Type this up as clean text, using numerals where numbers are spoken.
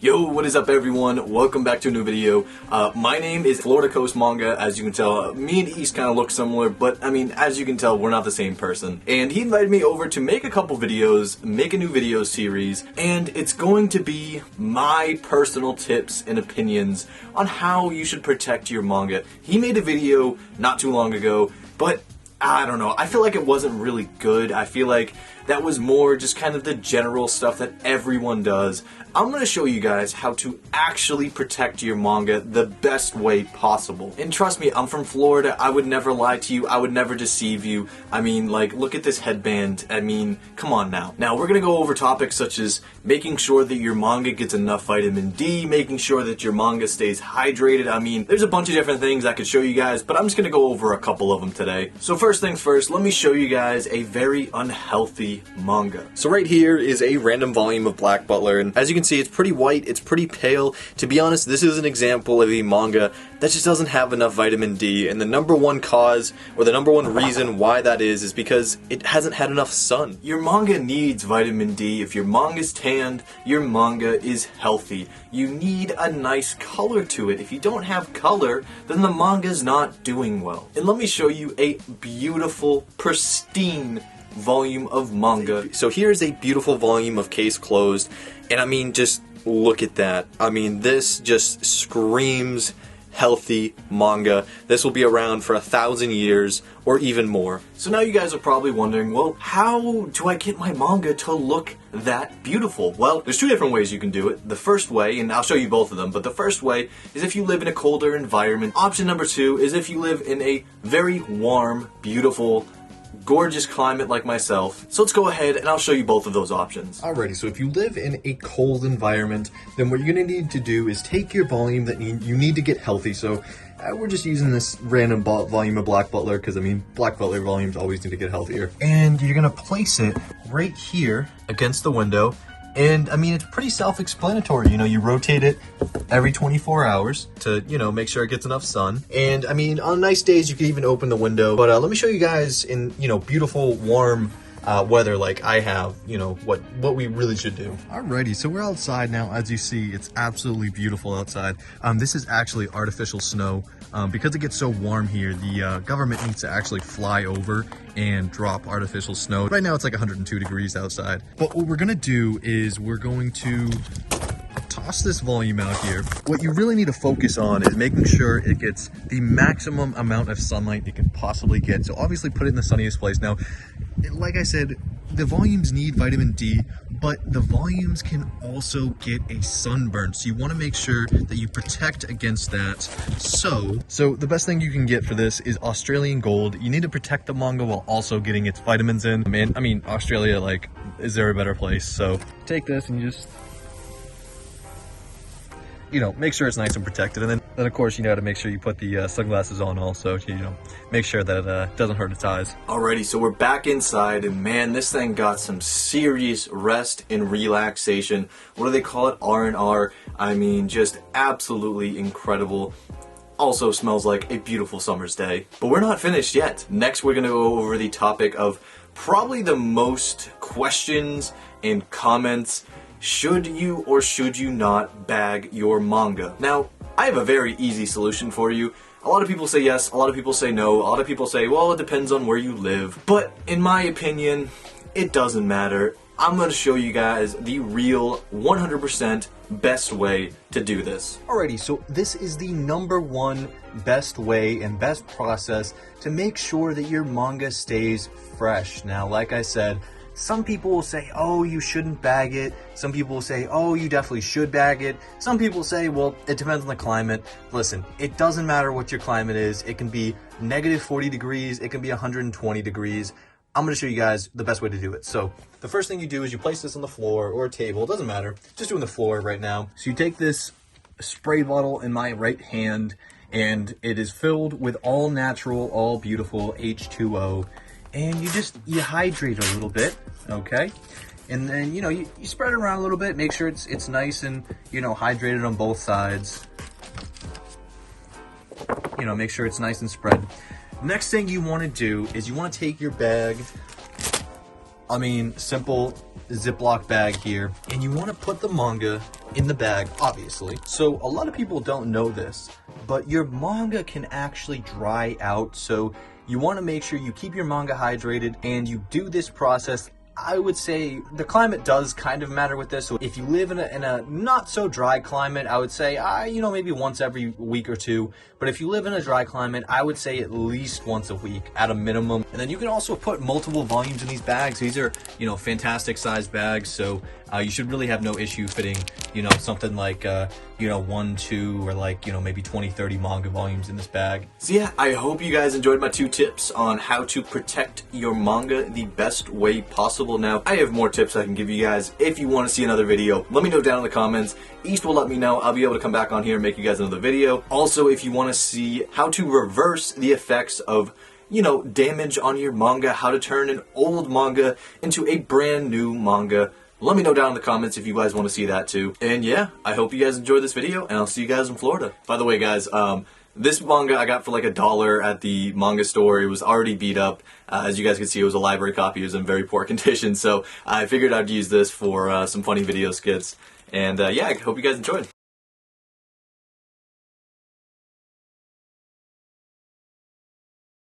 Yo, what is up everyone? Welcome back to a new video. My name is Florida Coast Manga. As you can tell, me and East kind of look similar, but I mean, as you can tell, we're not the same person. And he invited me over to make a couple videos, make a new video series, and it's going to be my personal tips and opinions on how you should protect your manga. He made a video not too long ago, but I don't know, I feel like it wasn't really good. I feel like that was more just kind of the general stuff that everyone does. I'm going to show you guys how to actually protect your manga the best way possible. And trust me, I'm from Florida. I would never lie to you. I would never deceive you. I mean, like, look at this headband. I mean, come on now. Now, we're going to go over topics such as making sure that your manga gets enough vitamin D, making sure that your manga stays hydrated. I mean, there's a bunch of different things I could show you guys, but I'm just going to go over a couple of them today. So first things first, let me show you guys a very unhealthy manga. So right here is a random volume of Black Butler, and as you can see, it's pretty white, it's pretty pale. To be honest, this is an example of a manga that just doesn't have enough vitamin D, and the number one cause, or the number one reason why that is because it hasn't had enough sun. Your manga needs vitamin D. If your manga's tanned, your manga is healthy. You need a nice color to it. If you don't have color, then the manga's not doing well. And let me show you a beautiful, pristine volume of manga. So here's a beautiful volume of Case Closed, and I mean, just look at that. I mean, this just screams healthy manga. This will be around for 1,000 years or even more. So now you guys are probably wondering, well, how do I get my manga to look that beautiful? Well, there's two different ways you can do it. The first way, and I'll show you both of them, but the first way is if you live in a colder environment. Option number two is if you live in a very warm, beautiful, gorgeous climate like myself. So let's go ahead and I'll show you both of those options. Alrighty, so if you live in a cold environment, then what you're going to need to do is take your volume that you need to get healthy. So we're just using this random volume of Black Butler because I mean, Black Butler volumes always need to get healthier. And you're going to place it right here against the window. And I mean, it's pretty self-explanatory. You know, you rotate it every 24 hours to, you know, make sure it gets enough sun. And I mean, on nice days, you can even open the window. But let me show you guys in, you know, beautiful, warm weather like I have, you know, what we really should do. Alrighty, so we're outside now. As you see, it's absolutely beautiful outside. This is actually artificial snow. Because it gets so warm here, the government needs to actually fly over and drop artificial snow. Right now it's like 102 degrees outside. But what we're gonna do is we're going to toss this volume out here. What you really need to focus on is making sure it gets the maximum amount of sunlight it can possibly get. So obviously put it in the sunniest place. Now, like I said, the volumes need vitamin D, but the volumes can also get a sunburn. So you want to make sure that you protect against that. So the best thing you can get for this is Australian Gold. You need to protect the manga while also getting its vitamins in. And I mean, Australia, like, is there a better place? So take this and you just, you know, make sure it's nice and protected. And then of course, you know, to make sure you put the sunglasses on also to, you know, make sure that it doesn't hurt its eyes. Alrighty, so we're back inside, and man, this thing got some serious rest and relaxation. What do they call it? R&R. I mean, just absolutely incredible. Also smells like a beautiful summer's day. But we're not finished yet. Next, we're gonna go over the topic of probably the most questions and comments. Should you or should you not bag your manga? Now, I have a very easy solution for you. A lot of people say yes, a lot of people say no, a lot of people say, well, it depends on where you live. But in my opinion, it doesn't matter. I'm going to show you guys the real 100% best way to do this. Alrighty, so this is the #1 best way and best process to make sure that your manga stays fresh. Now, like I said, some people will say, oh, you shouldn't bag it. Some people will say, oh, you definitely should bag it. Some people say, well, it depends on the climate. Listen, it doesn't matter what your climate is. It can be -40 degrees. It can be 120 degrees. I'm going to show you guys the best way to do it. So the first thing you do is you place this on the floor or a table. It doesn't matter. Just doing the floor right now. So you take this spray bottle in my right hand, and it is filled with all natural, all beautiful H2O. And you hydrate a little bit, okay? And then, you know, you spread it around a little bit, make sure it's nice and, you know, hydrated on both sides. You know, make sure it's nice and spread. Next thing you want to do is you want to take your bag I mean, simple Ziploc bag here, and you want to put the manga in the bag, obviously. So a lot of people don't know this, but your manga can actually dry out, so you want to make sure you keep your manga hydrated, and you do this process. I would say the climate does kind of matter with this. So if you live in a not so dry climate, I would say, maybe once every week or two. But if you live in a dry climate, I would say at least once a week at a minimum. And then you can also put multiple volumes in these bags. These are, fantastic sized bags. So you should really have no issue fitting, something like, 1, 2, or maybe 20, 30 manga volumes in this bag. So yeah, I hope you guys enjoyed my 2 tips on how to protect your manga the best way possible. Now, I have more tips I can give you guys. If you want to see another video, let me know down in the comments. East will let me know. I'll be able to come back on here and make you guys another video. Also, if you want to see how to reverse the effects of damage on your manga, how to turn an old manga into a brand new manga, let me know down in the comments if you guys want to see that too. And yeah, I hope you guys enjoyed this video, and I'll see you guys in Florida. By the way, guys, this manga I got for like $1 at the manga store. It was already beat up. As you guys can see, it was a library copy. It was in very poor condition, so I figured I'd use this for some funny video skits. And yeah, I hope you guys enjoyed.